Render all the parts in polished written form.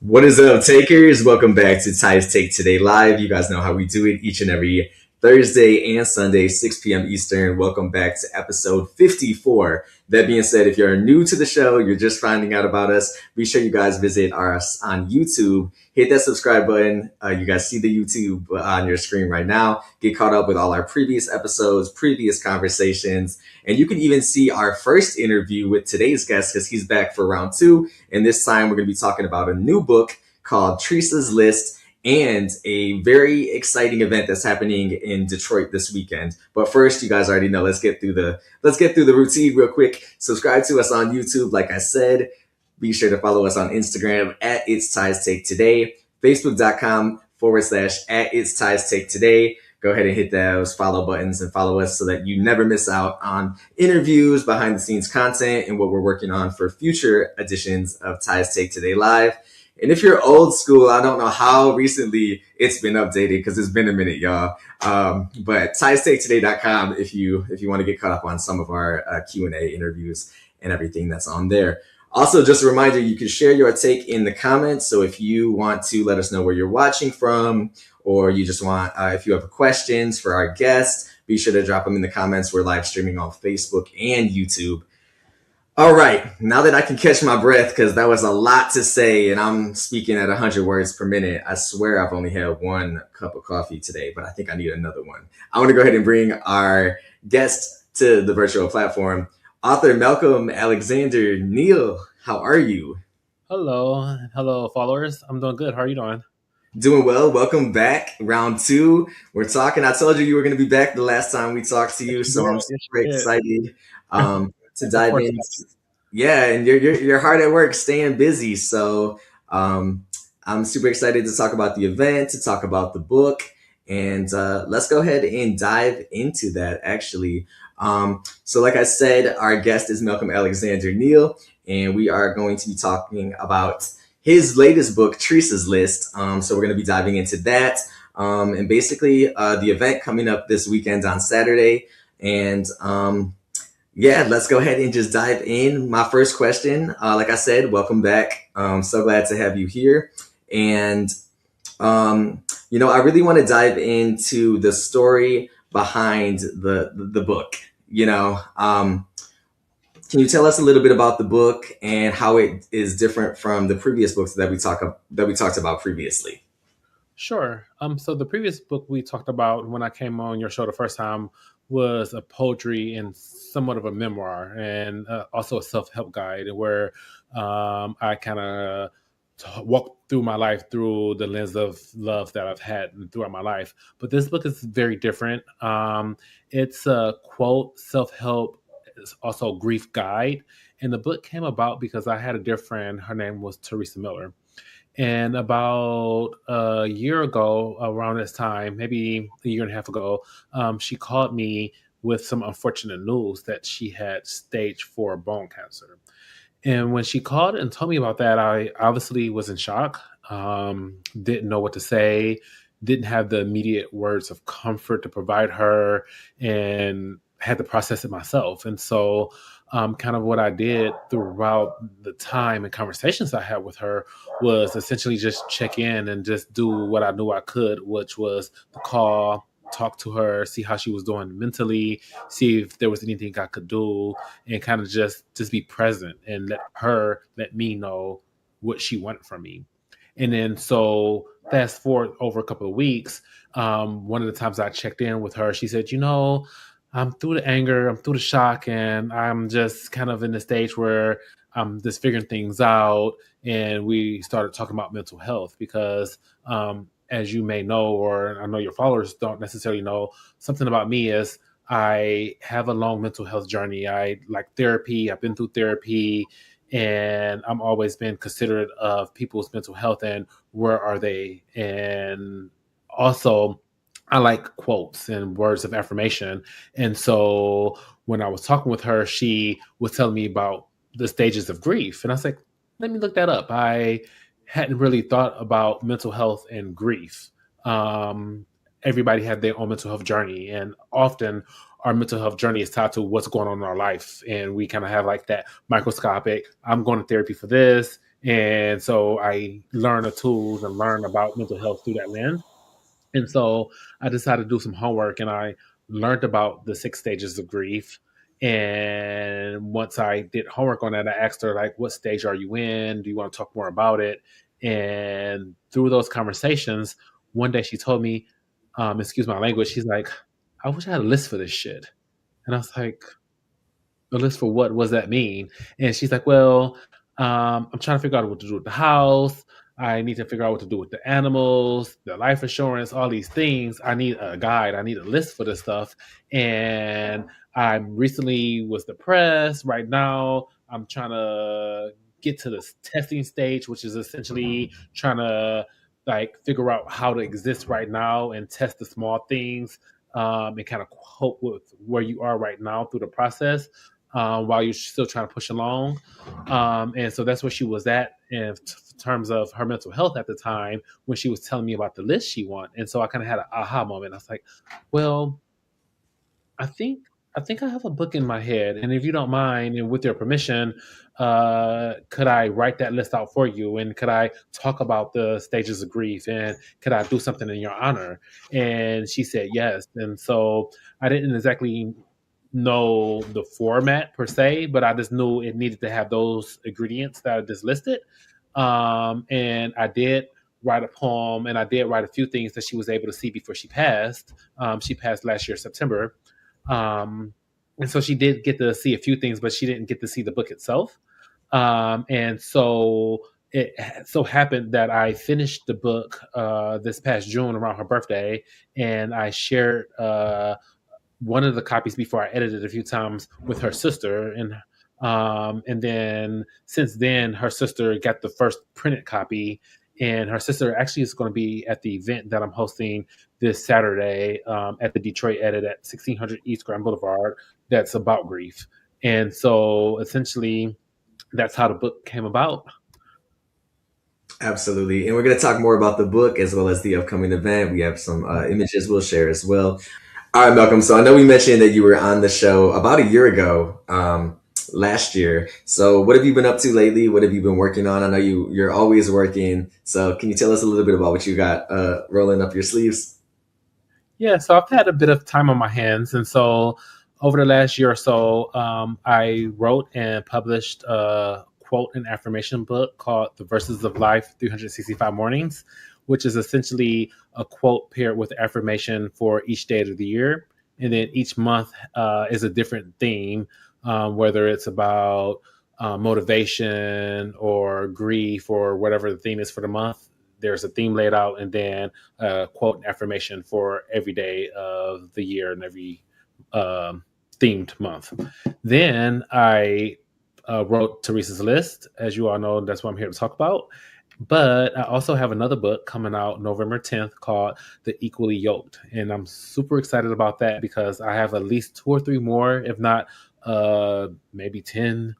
What is up, takers? Welcome back to Ty's Take Today Live. You guys know how we do it each and every Thursday and Sunday, 6 p.m. Eastern. Welcome back to episode 54. That being said, if you're new to the show, you're just finding out about us, be sure you guys visit us on YouTube. Hit that subscribe button. You guys see the YouTube on your screen right now. Get caught up with all our previous episodes, previous conversations, and you can even see our first interview with today's guest because he's back for round two. And this time we're going to be talking about a new book called Theresa's List and a very exciting event that's happening in Detroit this weekend. But first, you guys already know, let's get through the routine real quick. Subscribe to us on YouTube, like I said. Be sure to follow us on Instagram at It's Ty's Take Today, Facebook.com/at It's Ty's Take Today. Go ahead and hit those follow buttons and follow us so that you never miss out on interviews, behind the scenes content, and what we're working on for future editions of Ty's Take Today Live. And if you're old school, I don't know how recently it's been updated because it's been a minute, y'all. But TysTakeToday.com if you want to get caught up on some of our Q&A interviews and everything that's on there. Also, just a reminder, you can share your take in the comments. So if you want to let us know where you're watching from, or you just want, if you have questions for our guests, be sure to drop them in the comments. We're live streaming on Facebook and YouTube. All right, now that I can catch my breath, because that was a lot to say, and I'm speaking at 100 words per minute. I swear I've only had one cup of coffee today, but I think I need another one. I want to go ahead and bring our guest to the virtual platform, author Malcolm Alexander-Neal. How are you? Hello, followers. I'm doing good. How are you doing? Doing well. Welcome back. Round two. We're talking. I told you you were going to be back the last time we talked to you, so I'm super excited to dive in. Yeah, and you're hard at work, staying busy. So I'm super excited to talk about the event, to talk about the book, and let's go ahead and dive into that. Actually, so like I said, our guest is Malcolm Alexander-Neal, and we are going to be talking about his latest book, Theresa's List. So we're going to be diving into that. And basically the event coming up this weekend on Saturday. And yeah, let's go ahead and just dive in. My first question, like I said, welcome back. So glad to have you here. And, I really want to dive into the story behind the book, Can you tell us a little bit about the book and how it is different from the previous books that we talked about previously? Sure. So the previous book we talked about when I came on your show the first time was a poetry and somewhat of a memoir, and also a self-help guide where I kind of walked through my life through the lens of love that I've had throughout my life. But this book is very different. It's a quote self-help. It's also a grief guide. And the book came about because I had a dear friend. Her name was Theresa Miller. And about a year ago, around this time, maybe a year and a half ago, she called me with some unfortunate news that she had stage 4 bone cancer. And when she called and told me about that, I obviously was in shock, didn't know what to say, didn't have the immediate words of comfort to provide her, and had to process it myself. And so kind of what I did throughout the time and conversations I had with her was essentially just check in and just do what I knew I could, which was the call, talk to her, see how she was doing mentally, see if there was anything I could do, and kind of just be present and let me know what she wanted from me. And then so fast forward over a couple of weeks, one of the times I checked in with her, she said, I'm through the anger, I'm through the shock, and I'm just kind of in the stage where I'm just figuring things out. And we started talking about mental health because, as you may know, or I know your followers don't necessarily know, something about me is I have a long mental health journey. I like therapy. I've been through therapy, and I'm always been considerate of people's mental health and where are they. And also, I like quotes and words of affirmation. And so when I was talking with her, she was telling me about the stages of grief. And I was like, let me look that up. I hadn't really thought about mental health and grief. Everybody had their own mental health journey. And often our mental health journey is tied to what's going on in our life. And we kind of have like that microscopic, I'm going to therapy for this, And so I learned the tools and learned about mental health through that lens. And so I decided to do some homework and I learned about the 6 stages of grief. And once I did homework on that, I asked her, like, what stage are you in? Do you want to talk more about it? And through those conversations, one day she told me, excuse my language, she's like, I wish I had a list for this shit. And I was like, a list for what? Does that mean? And she's like, well, I'm trying to figure out what to do with the house. I need to figure out what to do with the animals, the life insurance, all these things. I need a guide. I need a list for this stuff. And I recently was depressed. Right now, I'm trying to get to this testing stage, which is essentially trying to like figure out how to exist right now and test the small things, and kind of cope with where you are right now through the process, while you're still trying to push along. And so that's where she was at in terms of her mental health at the time when she was telling me about the list she wanted. And so I kind of had an aha moment. I was like, well, I think I think I have a book in my head, and if you don't mind, and with your permission, could I write that list out for you? And could I talk about the stages of grief? And could I do something in your honor? And she said yes. And so I didn't exactly know the format per se, but I just knew it needed to have those ingredients that I just listed. And I did write a poem, and I did write a few things that she was able to see before she passed. She passed last year, September, and so she did get to see a few things, but she didn't get to see the book itself. And so it so happened that I finished the book this past June around her birthday, and I shared one of the copies before I edited a few times with her sister, and then since then her sister got the first printed copy, and her sister actually is going to be at the event that I'm hosting this Saturday, at the Detroit Edit at 1600 East Grand Boulevard. That's about grief, and so essentially that's how the book came about. Absolutely. And we're going to talk more about the book as well as the upcoming event. We have some images we'll share as well. All right, Malcolm. So I know we mentioned that you were on the show about a year ago, last year. So what have you been up to lately? What have you been working on? I know you're always working. So can you tell us a little bit about what you got rolling up your sleeves? Yeah, so I've had a bit of time on my hands, and so over the last year or so, I wrote and published a quote and affirmation book called "The Verses of Life: 365 Mornings," which is essentially a quote paired with affirmation for each day of the year, and then each month is a different theme, whether it's about motivation or grief or whatever the theme is for the month. There's a theme laid out, and then quote and affirmation for every day of the year and every themed month. Then I wrote Teresa's List. As you all know, that's what I'm here to talk about. But I also have another book coming out November 10th called The Equally Yoked. And I'm super excited about that because I have at least two or three more, if not maybe 10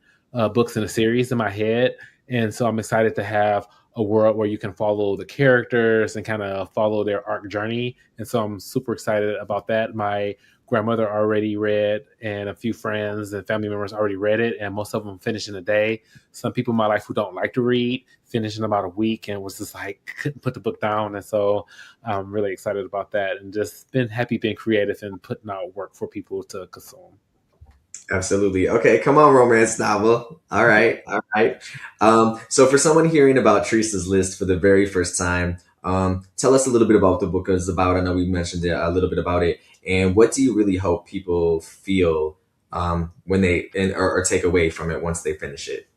books in a series in my head. And so I'm excited to have a world where you can follow the characters and kind of follow their arc journey. And so I'm super excited about that. My grandmother already read, and a few friends and family members already read it, and most of them finished in a day. Some people in my life who don't like to read finished in about a week and was just like couldn't put the book down. And so I'm really excited about that and just been happy being creative and putting out work for people to consume. Absolutely. Okay, come on, romance novel. All right, all right. So for someone hearing about Teresa's List for the very first time, tell us a little bit about what the book is about. I know we mentioned it, a little bit about it, and what do you really hope people feel when or take away from it once they finish it?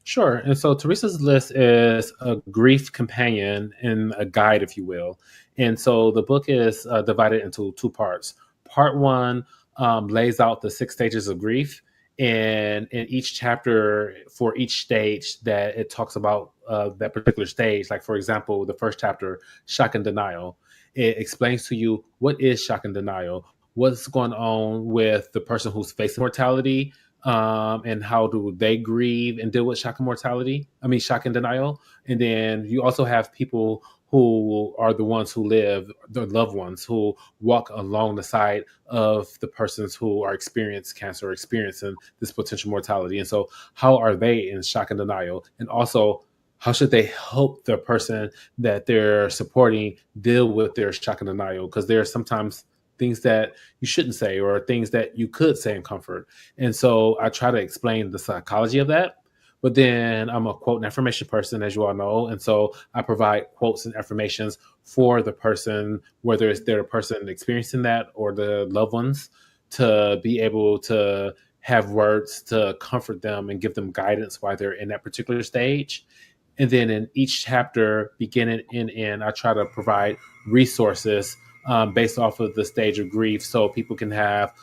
Sure. And so Teresa's List is a grief companion and a guide, if you will. And so the book is divided into two parts. Part one lays out the 6 stages of grief. And in each chapter, for each stage that it talks about that particular stage, like for example, the first chapter, shock and denial, it explains to you what is shock and denial, what's going on with the person who's facing mortality, and how do they grieve and deal with shock and mortality. I mean, shock and denial. And then you also have people who are the ones who live, the loved ones who walk along the side of the persons who are experiencing cancer or experiencing this potential mortality. And so, how are they in shock and denial? And also, how should they help the person that they're supporting deal with their shock and denial? Because there are sometimes things that you shouldn't say or things that you could say in comfort. And so I try to explain the psychology of that. But then I'm a quote and affirmation person, as you all know. And so I provide quotes and affirmations for the person, whether it's they're the person experiencing that or the loved ones, to be able to have words to comfort them and give them guidance while they're in that particular stage. And then in each chapter, beginning and end, I try to provide resources based off of the stage of grief so people can have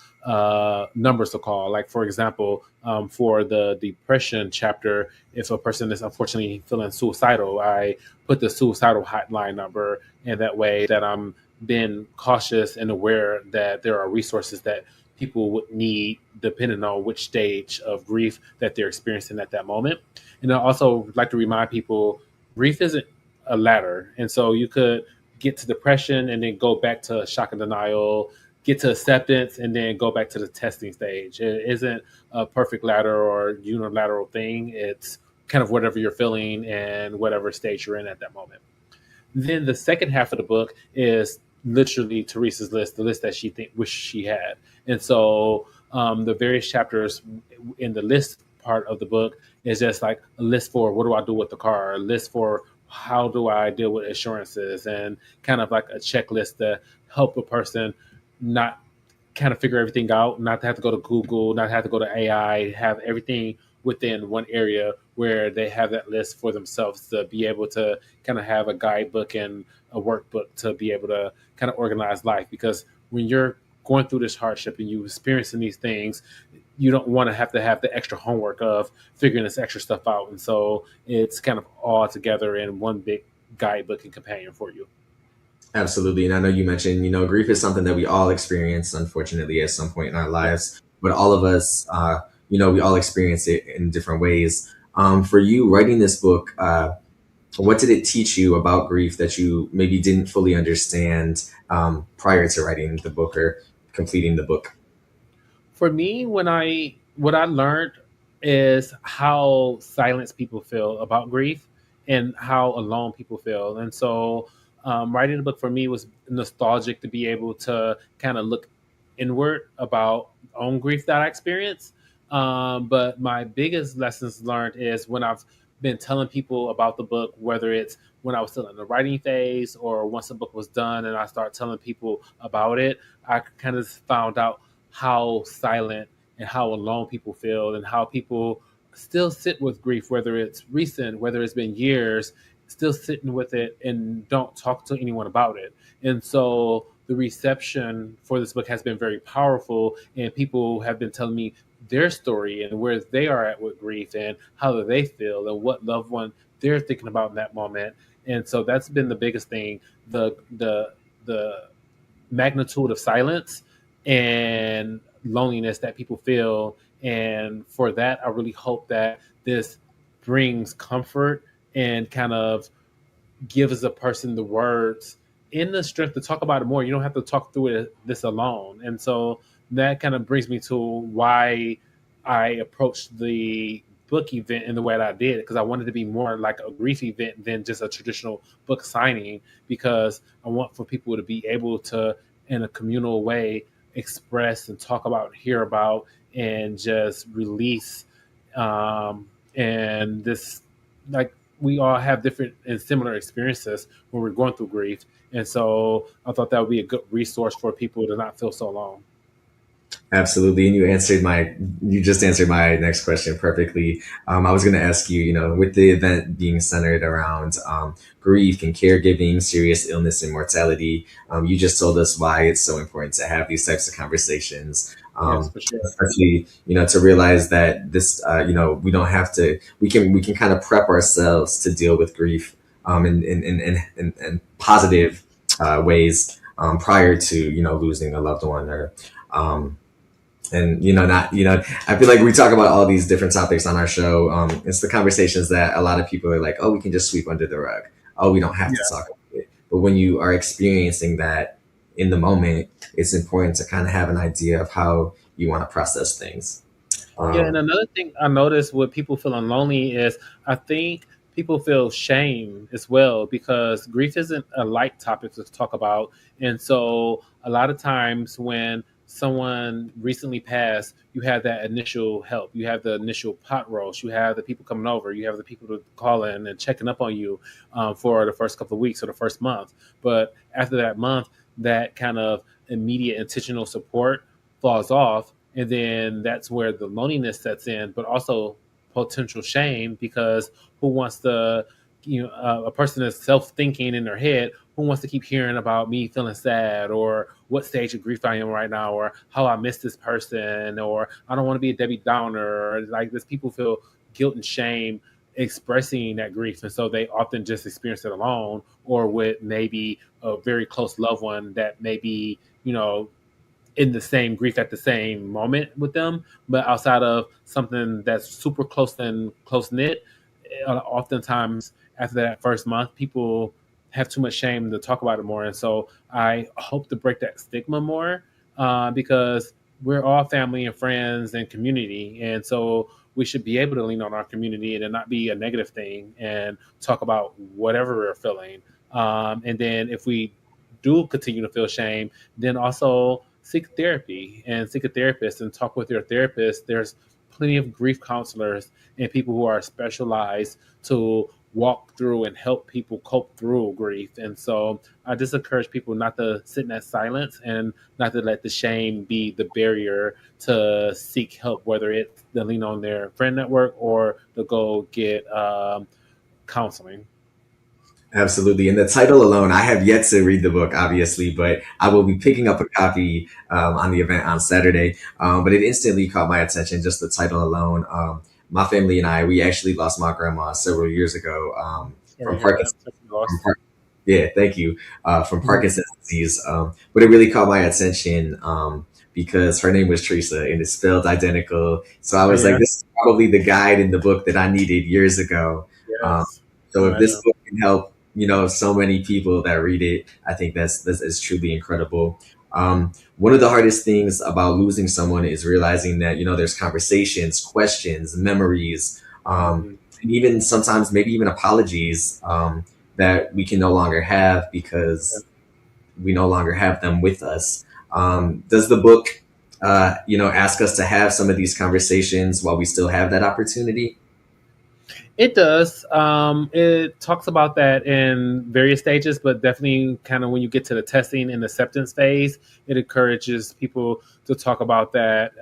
numbers to call. Like, for example, for the depression chapter, if a person is unfortunately feeling suicidal, I put the suicidal hotline number, and that way that I'm being cautious and aware that there are resources that people would need depending on which stage of grief that they're experiencing at that moment. And I also like to remind people grief isn't a ladder. And so you could get to depression and then go back to shock and denial, get to acceptance, and then go back to the testing stage. It isn't a perfect ladder or unilateral thing. It's kind of whatever you're feeling and whatever stage you're in at that moment. Then the second half of the book is literally Teresa's list, the list that she wish she had. And so the various chapters in the list part of the book is just like a list for what do I do with the car, a list for how do I deal with insurances, and kind of like a checklist to help a person not kind of figure everything out, not to have to go to Google, not have to go to AI, have everything within one area where they have that list for themselves to be able to kind of have a guidebook and a workbook to be able to kind of organize life. Because when you're going through this hardship and you experiencing these things, you don't want to have the extra homework of figuring this extra stuff out. And so it's kind of all together in one big guidebook and companion for you. Absolutely. And I know you mentioned, grief is something that we all experience, unfortunately, at some point in our Yeah. lives. But all of us, we all experience it in different ways. For you, writing this book, what did it teach you about grief that you maybe didn't fully understand prior to writing the book or completing the book? For me, when I what I learned is how silenced people feel about grief and how alone people feel. And so writing the book for me was nostalgic to be able to kind of look inward about own grief that I experienced. But my biggest lessons learned is when I've been telling people about the book, whether it's when I was still in the writing phase or once the book was done and I start telling people about it, I kind of found out how silent and how alone people feel and how people still sit with grief, whether it's recent, whether it's been years, still sitting with it and don't talk to anyone about it. And so the reception for this book has been very powerful, and people have been telling me their story and where they are at with grief and how do they feel and what loved one they're thinking about in that moment. And so that's been the biggest thing, the magnitude of silence and loneliness that people feel. And for that, I really hope that this brings comfort and kind of gives a person the words in the strength to talk about it more. You don't have to talk through this alone. And so that kind of brings me to why I approached the book event in the way that I did, because I wanted to be more like a grief event than just a traditional book signing, because I want for people to be able to, in a communal way, express and talk about, hear about, and just release. And this, like, we all have different and similar experiences when we're going through grief. And so I thought that would be a good resource for people to not feel so alone. Absolutely, and you just answered my next question perfectly. I was going to ask you, with the event being centered around grief and caregiving, serious illness and mortality, you just told us why it's so important to have these types of conversations. Yes, for sure. Especially, to realize that this, we don't have to, we can kind of prep ourselves to deal with grief in positive ways prior to, losing a loved one or um, and not I feel like we talk about all these different topics on our show. It's the conversations that a lot of people are like, oh, we can just sweep under the rug, oh, we don't have to Yeah. talk about it. But when you are experiencing that in the moment, it's important to kind of have an idea of how you want to process things. Yeah, and um, another thing I noticed with people feeling lonely is I think people feel shame as well, because grief isn't a light topic to talk about. And so a lot of times when someone recently passed, you have that initial help, you have the initial pot roast, you have the people coming over, you have the people to call in and checking up on you for the first couple of weeks or the first month. But after that month, that kind of immediate intentional support falls off, and then that's where the loneliness sets in, but also potential shame, because who wants to, a person is self-thinking in their head, who wants to keep hearing about me feeling sad, or what stage of grief I am right now, or how I miss this person, or I don't want to be a Debbie Downer, or like this. People feel guilt and shame expressing that grief, and so they often just experience it alone, or with maybe a very close loved one that may be, in the same grief at the same moment with them. But outside of something that's super close and close knit, oftentimes after that first month, people have too much shame to talk about it more. And so I hope to break that stigma more, because we're all family and friends and community. And so we should be able to lean on our community and it not be a negative thing, and talk about whatever we're feeling. And then if we do continue to feel shame, then also seek therapy and seek a therapist and talk with your therapist. There's plenty of grief counselors and people who are specialized to walk through and help people cope through grief. And so I just encourage people not to sit in that silence, and not to let the shame be the barrier to seek help, whether it's to lean on their friend network or to go get counseling. Absolutely. And the title alone, I have yet to read the book, obviously, but I will be picking up a copy on the event on Saturday. But it instantly caught my attention, just the title alone. My family and I, we actually lost my grandma several years ago Sorry from to hear that. Parkinson's. From Loss. yeah, thank you. From Mhm. Parkinson's disease. But it really caught my attention because her name was Theresa and it's spelled identical. So I Oh was like, yeah. this is probably the guide in the book that I needed years ago. Um, Yes. so if this Imagine. book can help, so many people that read it, I think that's is truly incredible. One of the hardest things about losing someone is realizing that there's conversations, questions, memories, Mhm. and even sometimes maybe even apologies that we can no longer have because we no longer have them with us. Does the book, ask us to have some of these conversations while we still have that opportunity? It does. It talks about that in various stages, but definitely kind of when you get to the testing and acceptance phase, it encourages people to talk about that.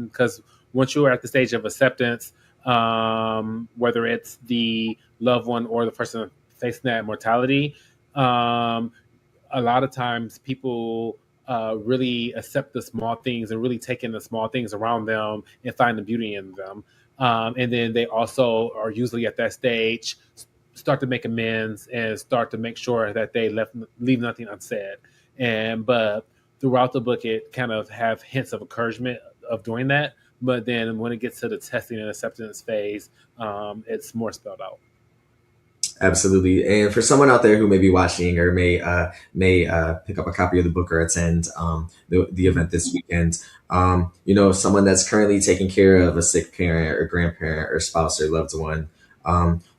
Because once you are at the stage of acceptance, whether it's the loved one or the person facing that mortality, um, a lot of times people really accept the small things and really take in the small things around them and find the beauty in them. And then they also are usually at that stage start to make amends and start to make sure that they leave nothing unsaid. And but throughout the book, it kind of have hints of encouragement of doing that. But then when it gets to the testing and acceptance phase, it's more spelled out. Absolutely. And for someone out there who may be watching or may pick up a copy of the book or attend the event this weekend, someone that's currently taking care of a sick parent or grandparent or spouse or loved one,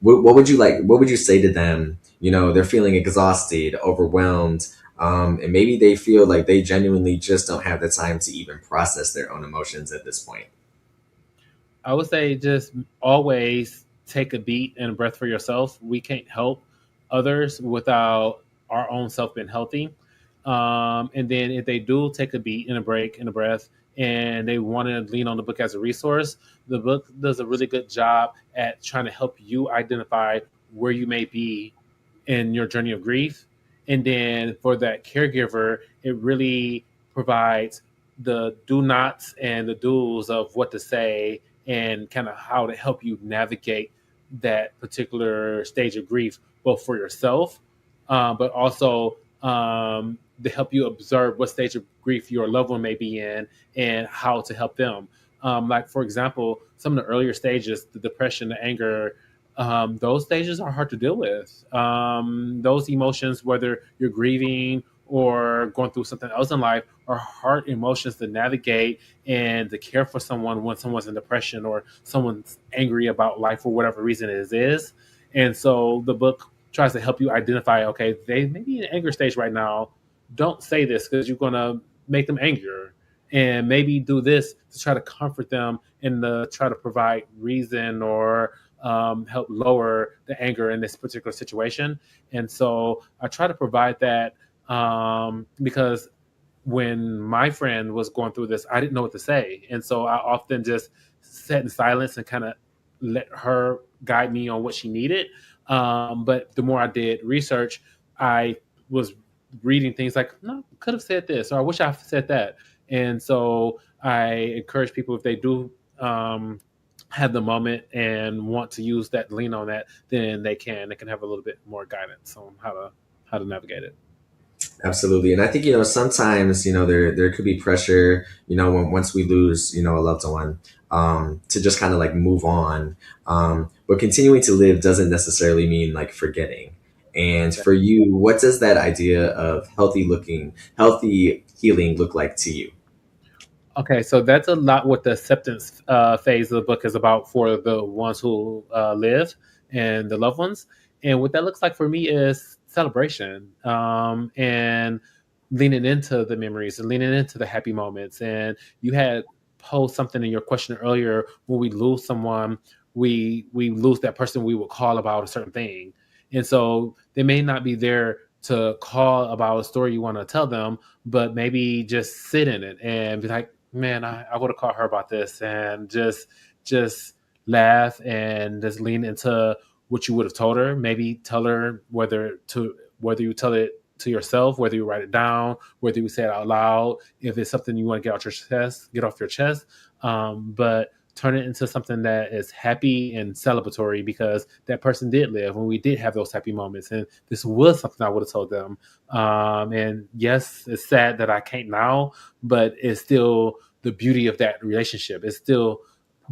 what would you like? What would you say to them? They're feeling exhausted, overwhelmed, and maybe they feel like they genuinely just don't have the time to even process their own emotions at this point. I would say just always take a beat and a breath for yourself. We can't help others without our own self being healthy. And then if they do take a beat and a break and a breath, and they want to lean on the book as a resource, the book does a really good job at trying to help you identify where you may be in your journey of grief. And then for that caregiver, it really provides the do nots and the do's of what to say, and kind of how to help you navigate that particular stage of grief, both for yourself, but also to help you observe what stage of grief your loved one may be in and how to help them. Like, for example, some of the earlier stages, the depression, the anger, those stages are hard to deal with. Those emotions, whether you're grieving or going through something else in life, are hard emotions to navigate and to care for someone when someone's in depression or someone's angry about life for whatever reason it is. And so the book tries to help you identify, okay, they may be in an anger stage right now. Don't say this because you're going to make them angrier. And maybe do this to try to comfort them and to try to provide reason or help lower the anger in this particular situation. And so I try to provide that because when my friend was going through this, I didn't know what to say. And so I often just sat in silence and kind of let her guide me on what she needed. But the more I did research, I was reading things like, no, could have said this, or I wish I said that. And so I encourage people, if they do have the moment and want to use that, lean on that, then they can have a little bit more guidance on how to navigate it. Absolutely. And I think, sometimes, there could be pressure, when once we lose, a loved one, to just kind of like move on. But continuing to live doesn't necessarily mean like forgetting. And for you, what does that idea of healthy healing look like to you? Okay, so that's a lot what the acceptance phase of the book is about for the ones who live and the loved ones. And what that looks like for me is celebration and leaning into the memories and leaning into the happy moments. And you had posed something in your question earlier: when we lose someone, we lose that person we would call about a certain thing. And so they may not be there to call about a story you want to tell them, but maybe just sit in it and be like, man, I would have called her about this, and just laugh and just lean into what you would have told her. Maybe tell her whether you tell it to yourself, whether you write it down, whether you say it out loud. If it's something you want to get out your chest, get off your chest. But turn it into something that is happy and celebratory because that person did live and we did have those happy moments. And this was something I would have told them. And yes, it's sad that I can't now, but it's still the beauty of that relationship. It's still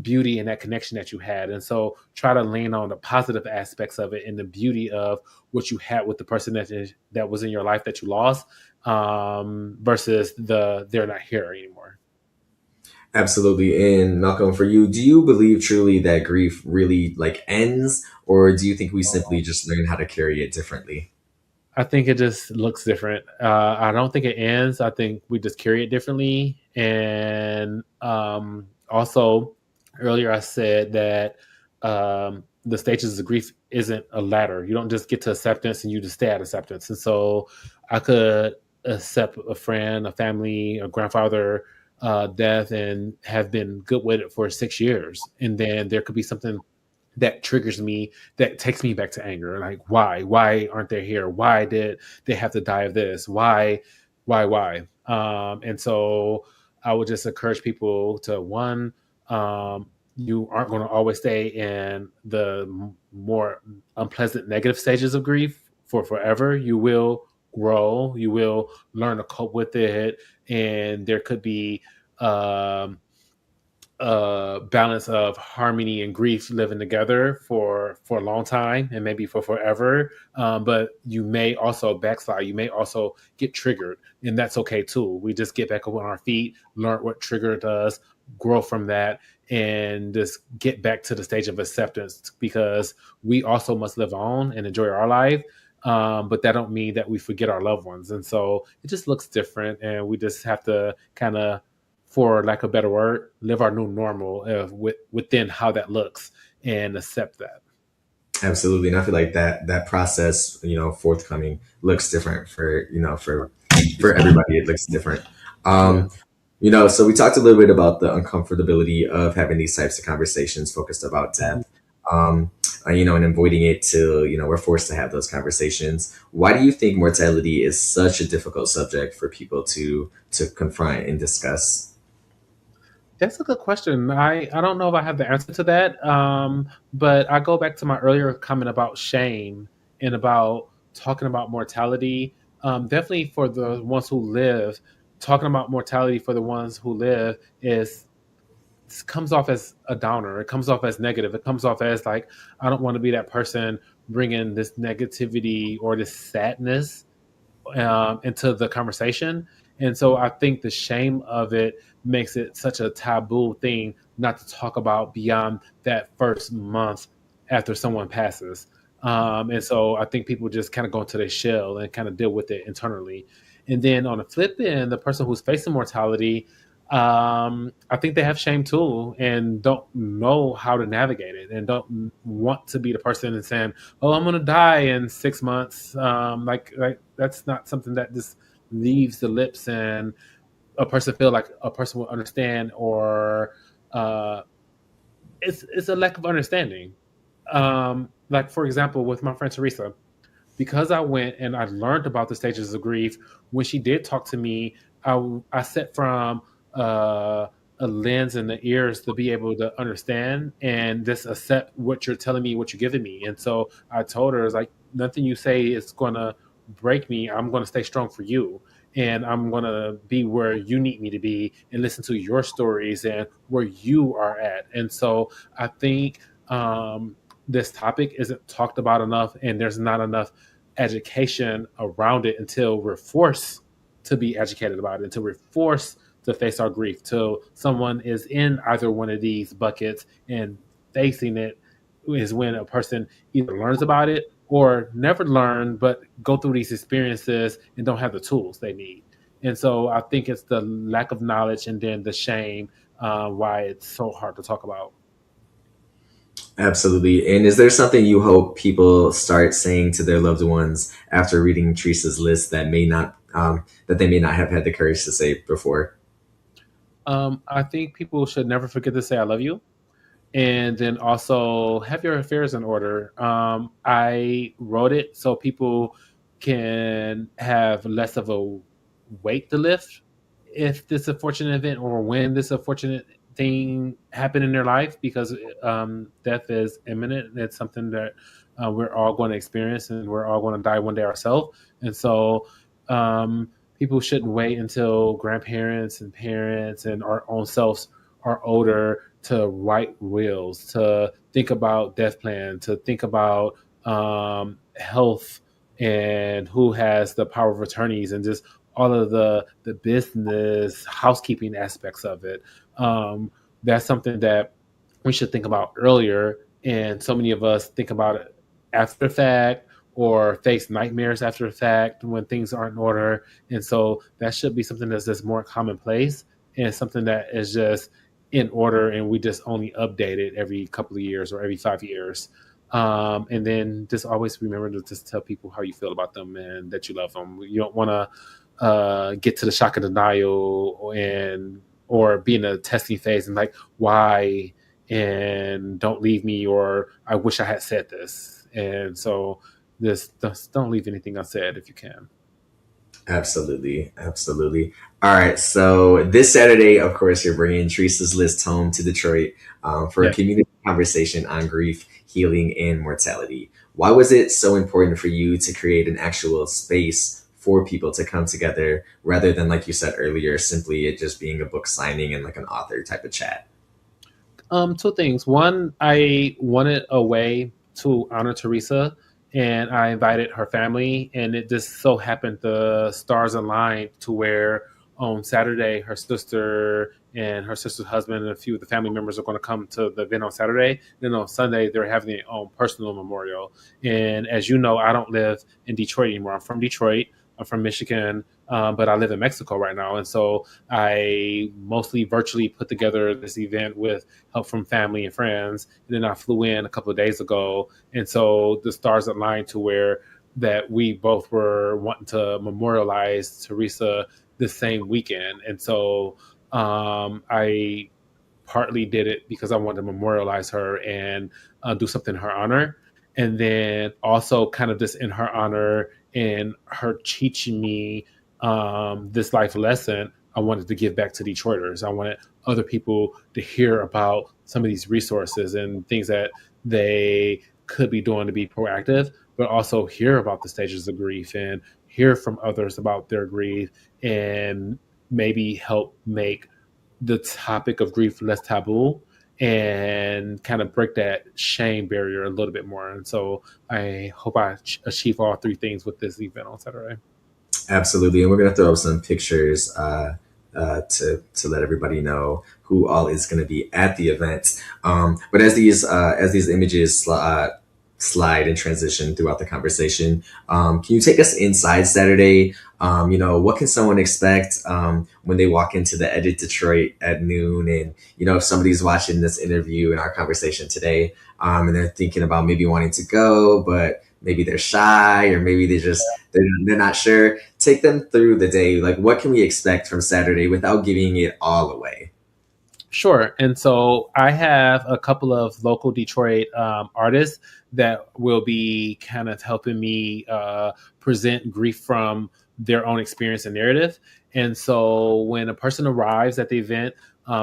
beauty in that connection that you had. And so try to lean on the positive aspects of it and the beauty of what you had with the person that was in your life that you lost, versus they're not here anymore. Absolutely. And Malcolm, for you, do you believe truly that grief really like ends, or do you think we simply just learn how to carry it differently? I think it just looks different. I don't think it ends. I think we just carry it differently. And also, earlier I said that the stages of grief isn't a ladder. You don't just get to acceptance and you just stay at acceptance. And so I could accept a friend, a family, a grandfather death and have been good with it for 6 years. And then there could be something that triggers me, that takes me back to anger. Like, why aren't they here? Why did they have to die of this? Why? And so I would just encourage people to, one, you aren't going to always stay in the more unpleasant negative stages of grief for forever. You will grow, you will learn to cope with it, and there could be um balance of harmony and grief living together for a long time and maybe for forever. But you may also backslide. You may also get triggered, and that's okay too. We just get back up on our feet, learn what triggered us, grow from that, and just get back to the stage of acceptance because we also must live on and enjoy our life. But that don't mean that we forget our loved ones, and so it just looks different, and we just have to kind of, for lack of a better word, live our new normal within how that looks and accept that. Absolutely. And I feel like that process, forthcoming looks different for everybody. It looks different. Yeah. Um, so we talked a little bit about the uncomfortability of having these types of conversations focused about Mhm. death. And avoiding it till, we're forced to have those conversations. Why do you think mortality is such a difficult subject for people to confront and discuss? That's a good question. I don't know if I have the answer to that. But I go back to my earlier comment about shame and about talking about mortality. Definitely for the ones who live, talking about mortality for the ones who live is comes off as a downer. It comes off as negative. It comes off as like, I don't want to be that person bringing this negativity or this sadness into the conversation. And so I think the shame of it makes it such a taboo thing not to talk about beyond that first month after someone passes. And so I think people just kind of go into their shell and kind of deal with it internally. And then on the flip end, the person who's facing mortality, I think they have shame too and don't know how to navigate it and don't want to be the person and saying, "Oh, I'm gonna die in 6 months." Like that's not something that just leaves the lips and a person feel like a person will understand, or uh, it's a lack of understanding. Like for example, with my friend Theresa, because I went and I learned about the stages of grief, when she did talk to me, I set from uh, a lens and the ears to be able to understand and just accept what you're telling me, what you're giving me. And so I told her, it's like, nothing you say is going to break me. I'm going to stay strong for you. And I'm going to be where you need me to be and listen to your stories and where you are at. And so I think this topic isn't talked about enough, and there's not enough education around it until we're forced to be educated about it, until we're forced to face our grief, till someone is in either one of these buckets and facing it is when a person either learns about it or never learn but go through these experiences and don't have the tools they need. And so I think it's the lack of knowledge and then the shame, why it's so hard to talk about. Absolutely. And is there something you hope people start saying to their loved ones after reading Teresa's list that may not that they may not have had the courage to say before? I think people should never forget to say "I love you," and then also have your affairs in order. I wrote it so people can have less of a weight to lift if this unfortunate event or when this unfortunate thing happened in their life, because death is imminent. It's something that we're all going to experience, and we're all going to die one day ourselves. And so people shouldn't wait until grandparents and parents and our own selves are older to write wills, to think about death plan, to think about health and who has the power of attorneys and just all of the business housekeeping aspects of it. Um, that's something that we should think about earlier. And so many of us think about it after the fact or face nightmares after the fact when things aren't in order. And so that should be something that's just more commonplace and something that is just in order, and we just only update it every couple of years or every 5 years. And then just always remember to just tell people how you feel about them and that you love them. You don't want to get to the shock of denial and or be in a testing phase and like, why, and don't leave me, or I wish I had said this. And so just don't leave anything unsaid if you can. Absolutely. Absolutely. All right. So this Saturday, of course, you're bringing Teresa's List home to Detroit for a Yes. community conversation on grief, healing, and mortality. Why was it so important for you to create an actual space for people to come together rather than, like you said earlier, simply it just being a book signing and like an author type of chat? Two things. One, I wanted a way to honor Teresa, and I invited her family, and it just so happened the stars aligned to where on Saturday her sister and her sister's husband and a few of the family members are going to come to the event on Saturday. Then on Sunday they're having their own personal memorial. And as you know, I don't live in Detroit anymore. I'm from Detroit. I'm from Michigan, but I live in Mexico right now, and so I mostly virtually put together this event with help from family and friends. And then I flew in a couple of days ago. And so the stars aligned to where that we both were wanting to memorialize Teresa the same weekend. And so I partly did it because I wanted to memorialize her and do something in her honor. And then also kind of just in her honor and her teaching me this life lesson, I wanted to give back to Detroiters. I wanted other people to hear about some of these resources and things that they could be doing to be proactive, but also hear about the stages of grief and hear from others about their grief and maybe help make the topic of grief less taboo and kind of break that shame barrier a little bit more. And so I hope I achieve all three things with this event on Saturday. Absolutely. And we're going to throw up some pictures to let everybody know who all is going to be at the event. But as these images slide and transition throughout the conversation. Can you take us inside Saturday? What can someone expect when they walk into the Edit Detroit at noon? And, if somebody's watching this interview and our conversation today, and they're thinking about maybe wanting to go, but maybe they're shy or maybe they're not sure. Take them through the day. Like, what can we expect from Saturday without giving it all away? Sure. And so I have a couple of local Detroit artists that will be kind of helping me present grief from their own experience and narrative. And so when a person arrives at the event,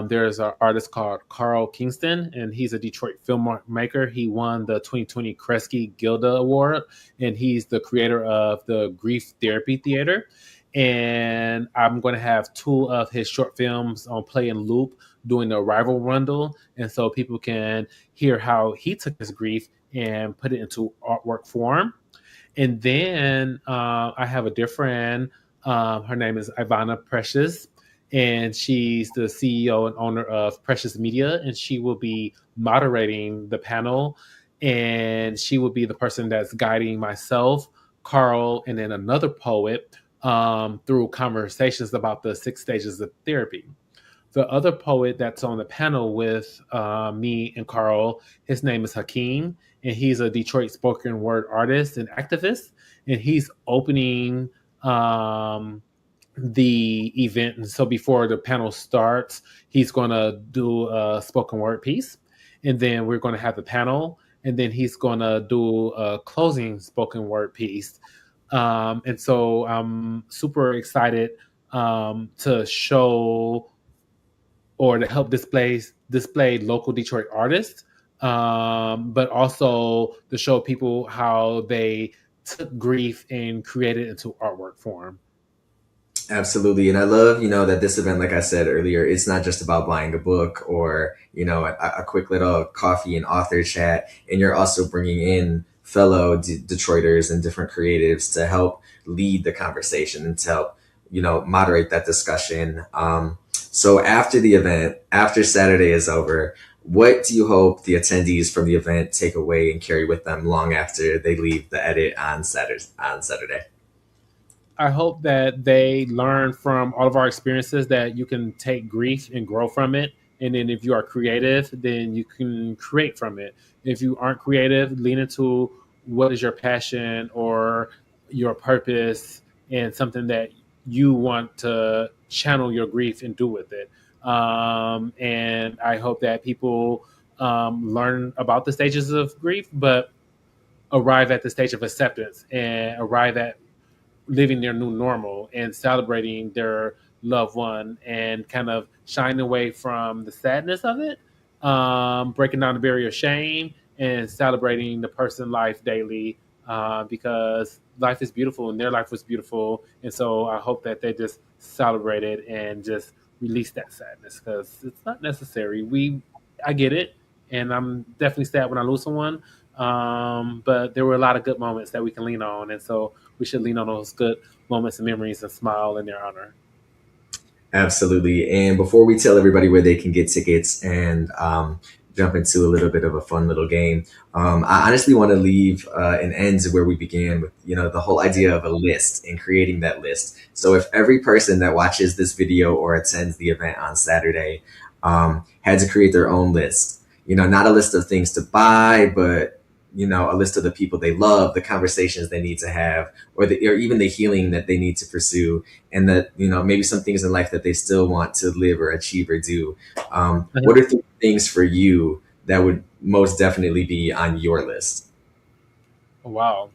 there's an artist called Carl Kingston, and he's a Detroit filmmaker. He won the 2020 Kresge Gilda Award, and he's the creator of the Grief Therapy Theater. And I'm going to have two of his short films on play and loop doing the arrival rundle, and so people can hear how he took his grief and put it into artwork form. And then I have a dear friend. Her name is Ivana Precious, and she's the CEO and owner of Precious Media, and she will be moderating the panel. And she will be the person that's guiding myself, Carl, and then another poet through conversations about the 6 stages of therapy. The other poet that's on the panel with me and Carl, his name is Hakeem, and he's a Detroit spoken word artist and activist, and he's opening the event. And so before the panel starts, he's going to do a spoken word piece, and then we're going to have the panel, and then he's going to do a closing spoken word piece. And so I'm super excited to show or to help display local Detroit artists, but also to show people how they took grief and created it into artwork form. Absolutely. And I love, that this event, like I said earlier, it's not just about buying a book or, a quick little coffee and author chat. And you're also bringing in fellow Detroiters and different creatives to help lead the conversation and to help, moderate that discussion. So after the event, after Saturday is over, what do you hope the attendees from the event take away and carry with them long after they leave the edit on Saturday? I hope that they learn from all of our experiences that you can take grief and grow from it. And then if you are creative, then you can create from it. If you aren't creative, lean into what is your passion or your purpose and something that you want to channel your grief and do with it. And I hope that people learn about the stages of grief, but arrive at the stage of acceptance and arrive at living their new normal and celebrating their loved one and kind of shying away from the sadness of it, breaking down the barrier of shame and celebrating the person life daily, because life is beautiful and their life was beautiful. And so I hope that they just celebrate it and just release that sadness because it's not necessary. I get it. And I'm definitely sad when I lose someone. But there were a lot of good moments that we can lean on. And so we should lean on those good moments and memories and smile in their honor. Absolutely. And before we tell everybody where they can get tickets and jump into a little bit of a fun little game, I honestly want to leave and end where we began with, the whole idea of a list and creating that list. So if every person that watches this video or attends the event on Saturday had to create their own list, not a list of things to buy, but a list of the people they love, the conversations they need to have, or even the healing that they need to pursue, and that maybe some things in life that they still want to live or achieve or do. What are three things for you that would most definitely be on your list? Wow.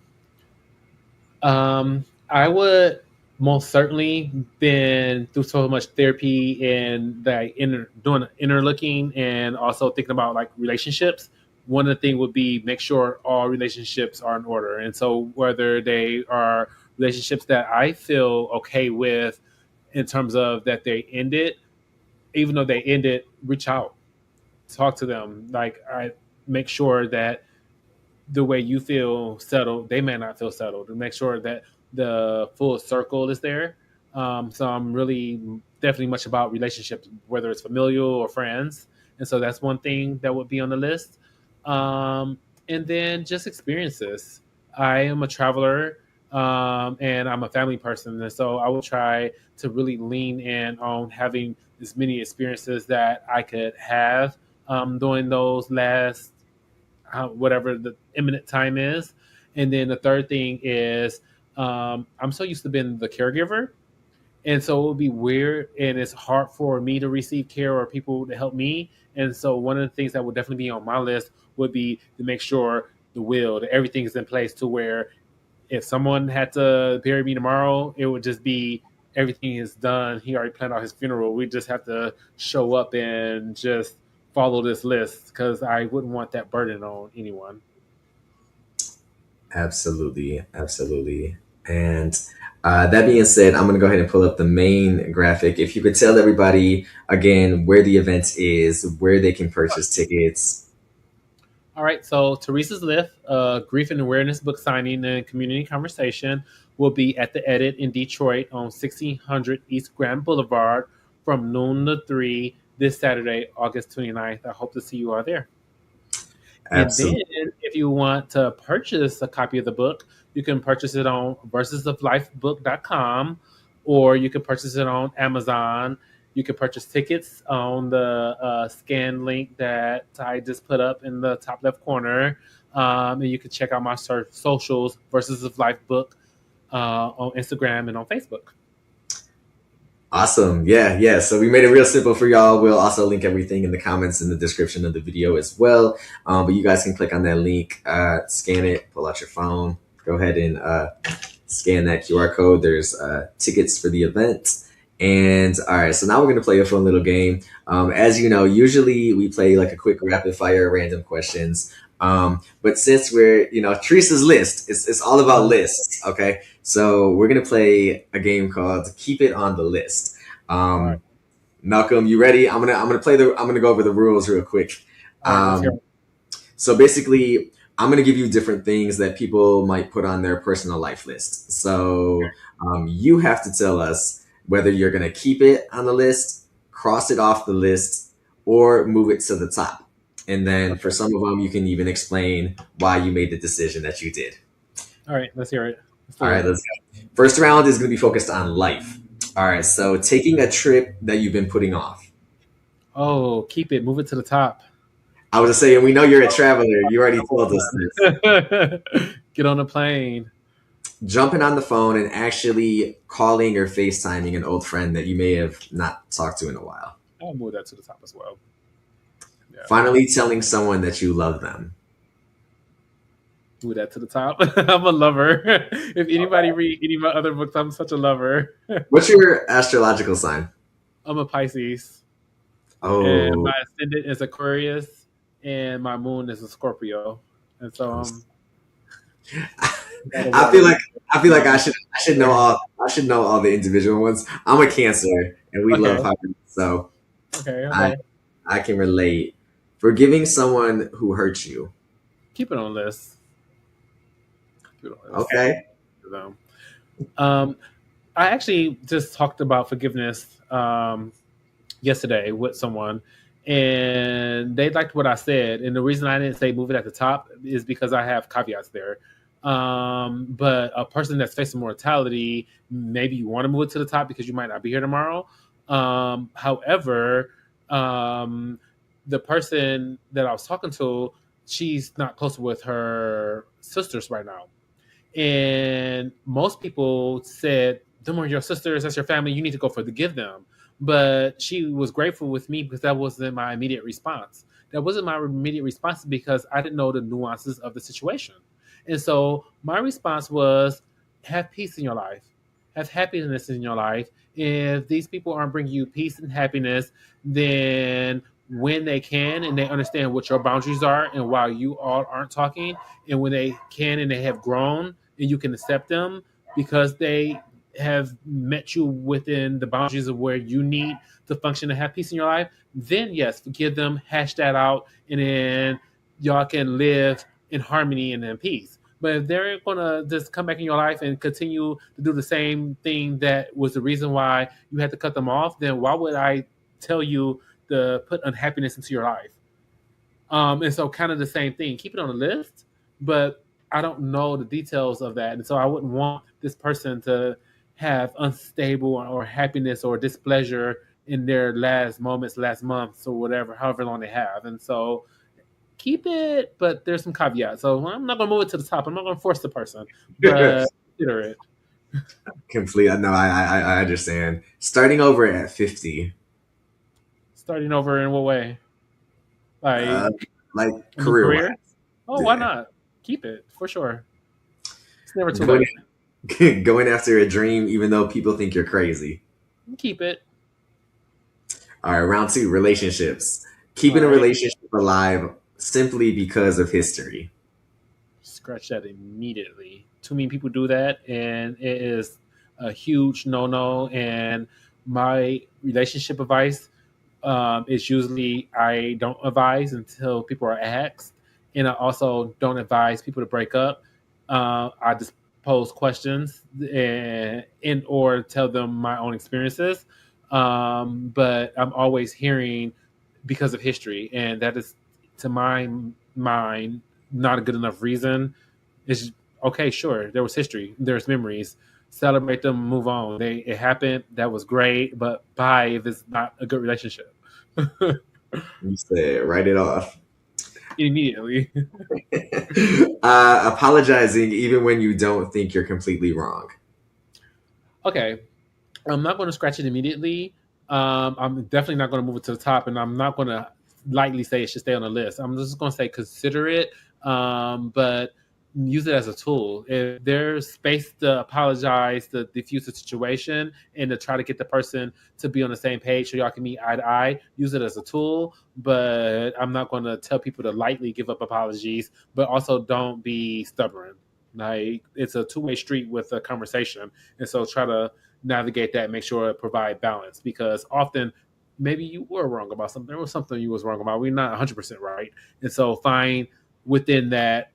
I would most certainly been through so much therapy and like doing inner looking and also thinking about like relationships. One of the things would be make sure all relationships are in order. And so whether they are relationships that I feel okay with in terms of that they ended, even though they ended, reach out, talk to them. Like I make sure that the way you feel settled, they may not feel settled. To make sure that the full circle is there. So I'm really definitely much about relationships, whether it's familial or friends, and so that's one thing that would be on the list. Um, and then just experiences. I am a traveler, and I'm a family person, and so I will try to really lean in on having as many experiences that I could have during those last whatever the imminent time is. And then the third thing is I'm so used to being the caregiver, and so it would be weird and it's hard for me to receive care or people to help me. And so one of the things that would definitely be on my list would be to make sure the will, that everything is in place to where if someone had to bury me tomorrow, it would just be everything is done. He already planned out his funeral. We just have to show up and just follow this list because I wouldn't want that burden on anyone. Absolutely, absolutely. And that being said, I'm going to go ahead and pull up the main graphic. If you could tell everybody again where the event is, where they can purchase tickets. All right, so Theresa's Lift, Grief and Awareness Book Signing and Community Conversation will be at the Edit in Detroit on 1600 East Grand Boulevard from noon to 3 this Saturday, August 29th. I hope to see you all there. And then, Absolutely. if you want to purchase a copy of the book, you can purchase it on versusoflifebook.com, or you can purchase it on Amazon. You can purchase tickets on the scan link that I just put up in the top left corner. And you can check out my socials, Versus of Life Book, on Instagram and on Facebook. Awesome. Yeah, yeah. So we made it real simple for y'all. We'll also link everything in the comments in the description of the video as well. But you guys can click on that link, scan it, pull out your phone, go ahead and scan that QR code. There's tickets for the event. And all right, so now we're gonna play a fun little game. As you know, usually we play like a quick rapid fire random questions. But since we're, Teresa's list, it's all about lists. Okay, so we're gonna play a game called Keep It on the List. All right. Um, Malcolm, you ready? I'm gonna go over the rules real quick. All right. Let's hear Um, it. so basically, I'm going to give you different things that people might put on their personal life list. So you have to tell us whether you're going to keep it on the list, cross it off the list, or move it to the top. And then for Okay. some of them, you can even explain why you made the decision that you did. All right. Let's hear it. Let's All do right, it. let's go. First round is going to be focused on life. All right, so taking a trip that you've been putting off. Oh, keep it. Move it to the top. I was just saying, we know you're a traveler. You already told us this. Get on a plane. Jumping on the phone and actually calling or FaceTiming an old friend that you may have not talked to in a while. I'll move that to the top as well. Yeah, Finally telling someone that you love them. move that to the top. I'm a lover. If anybody read any of my other books, I'm such a lover. What's your astrological sign? I'm a Pisces, and Oh, my ascendant is Aquarius, and my moon is a Scorpio, and so I'm, I got a I water feel like sign I feel like there. I should know all the individual ones. I'm a Cancer, and we love Okay, hockey, so okay, I okay. I can relate. Forgiving someone who hurt you. Keep it on list. Keep it on list. Okay. Um, I actually just talked about forgiveness yesterday with someone, and they liked what I said. And the reason I didn't say move it at the top is because I have caveats there. But a person that's facing mortality, maybe you want to move it to the top because you might not be here tomorrow. However, um, the person that I was talking to, she's not close with her sisters right now, and most people said, them are your sisters, that's your family, you need to go forgive them. But she was grateful with me because that wasn't my immediate response. That wasn't my immediate response because I didn't know the nuances of the situation. And so my response was, have peace in your life, have happiness in your life. If these people aren't bringing you peace and happiness, then when they can and they understand what your boundaries are and why you all aren't talking, and when they can and they have grown and you can accept them because they have met you within the boundaries of where you need to function and have peace in your life, then yes, forgive them, hash that out, and then y'all can live in harmony and in peace. But if they're gonna just come back in your life and continue to do the same thing that was the reason why you had to cut them off, then why would I tell you to put unhappiness into your life? And so kind of the same thing. Keep it on the list, but I don't know the details of that. And so I wouldn't want this person to have unstable or happiness or displeasure in their last moments, last months, or whatever, however long they have. And so keep it, but there's some caveats. So I'm not gonna move it to the top. I'm not gonna force the person, but consider it. Complete. No, I understand. Starting over at 50, Starting over in what way? uh, Like like a new career wise. career? Oh, why Yeah. not? Keep it for sure. It's never too Going late. going after a dream, even though people think you're crazy. Keep it. All right, round two, relationships. All Keeping a right. relationship alive simply because of history. Scratch that immediately. Too many people do that, and it is a huge no-no. And my relationship advice is usually I don't advise until people are asked, and I also don't advise people to break up. I just pose questions and or tell them my own experiences. But I'm always hearing because of history, and that is, to my mind, not a good enough reason. It's okay, sure, there was history, there's memories. Celebrate them, move on. It happened. That was great, but bye if it's not a good relationship. You said write it off. Immediately. Apologizing even when you don't think you're completely wrong. Okay, I'm not going to scratch it immediately. I'm definitely not going to move it to the top, and I'm not going to lightly say it should stay on the list. I'm just going to say consider it, but use it as a tool. If there's space to apologize, to diffuse the situation, and to try to get the person to be on the same page so y'all can meet eye to eye, use it as a tool. But I'm not going to tell people to lightly give up apologies, but also don't be stubborn. Like it's a two-way street with a conversation, and so try to navigate that, make sure it provide balance, because often maybe you were wrong about something or something you was wrong about. We're not 100% right. And so find within that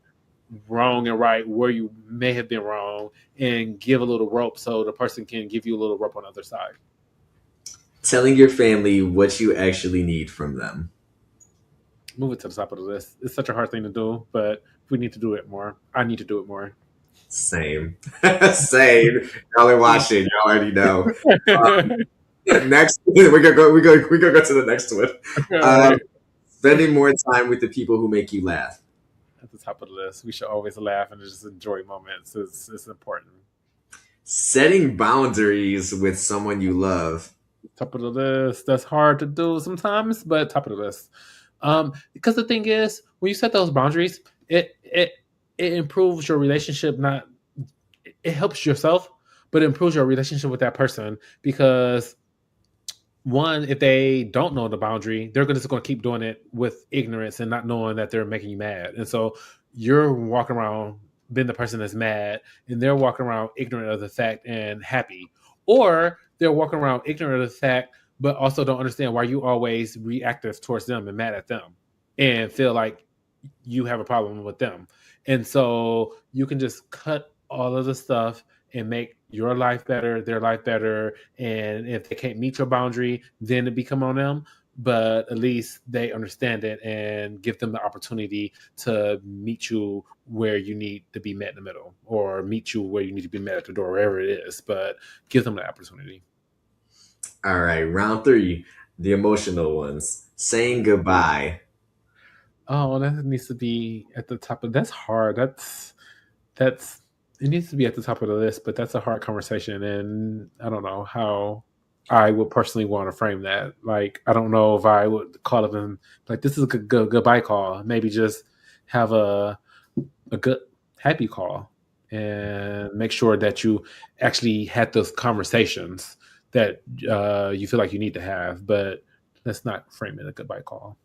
wrong and right where you may have been wrong and give a little rope so the person can give you a little rope on the other side. Telling your family what you actually need from them. Move it to the top of the list. It's such a hard thing to do, but we need to do it more. I need to do it more. Same. Same. Y'all are watching. Y'all already know. Next, we're gonna go to the next one. All Um, right. spending more time with the people who make you laugh. At the top of the list, we should always laugh and just enjoy moments. It's important. Setting boundaries with someone you love. Top of the list. That's hard to do sometimes, but top of the list. Because the thing is, when you set those boundaries, it improves your relationship. Not it helps yourself, but it improves your relationship with that person. Because one, if they don't know the boundary, they're just going to keep doing it with ignorance and not knowing that they're making you mad. And so you're walking around being the person that's mad, and they're walking around ignorant of the fact and happy, or they're walking around ignorant of the fact, but also don't understand why you always reactive towards them and mad at them, and feel like you have a problem with them. And so you can just cut all of the stuff and make your life better, their life better. And if they can't meet your boundary, then it become on them. But at least they understand it and give them the opportunity to meet you where you need to be met in the middle, or meet you where you need to be met at the door, wherever it is. But give them the opportunity. All right, round three, the emotional ones. Saying goodbye. Oh, that needs to be at the top of that's hard. That's it needs to be at the top of the list, but that's a hard conversation, and I don't know how I would personally want to frame that. Like, I don't know if I would call them like this is a goodbye call. Maybe just have a good happy call, and make sure that you actually had those conversations that you feel like you need to have. But let's not frame it a goodbye call.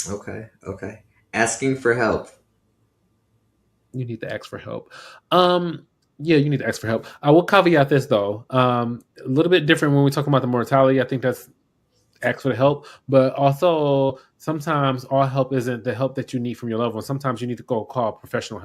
Okay, okay. Asking for help. You need to ask for help. Yeah, you need to ask for help. I will caveat this though. A little bit different when we talk about the mortality. I think that's ask for the help, but also sometimes all help isn't the help that you need from your loved one. Sometimes you need to go call professional help.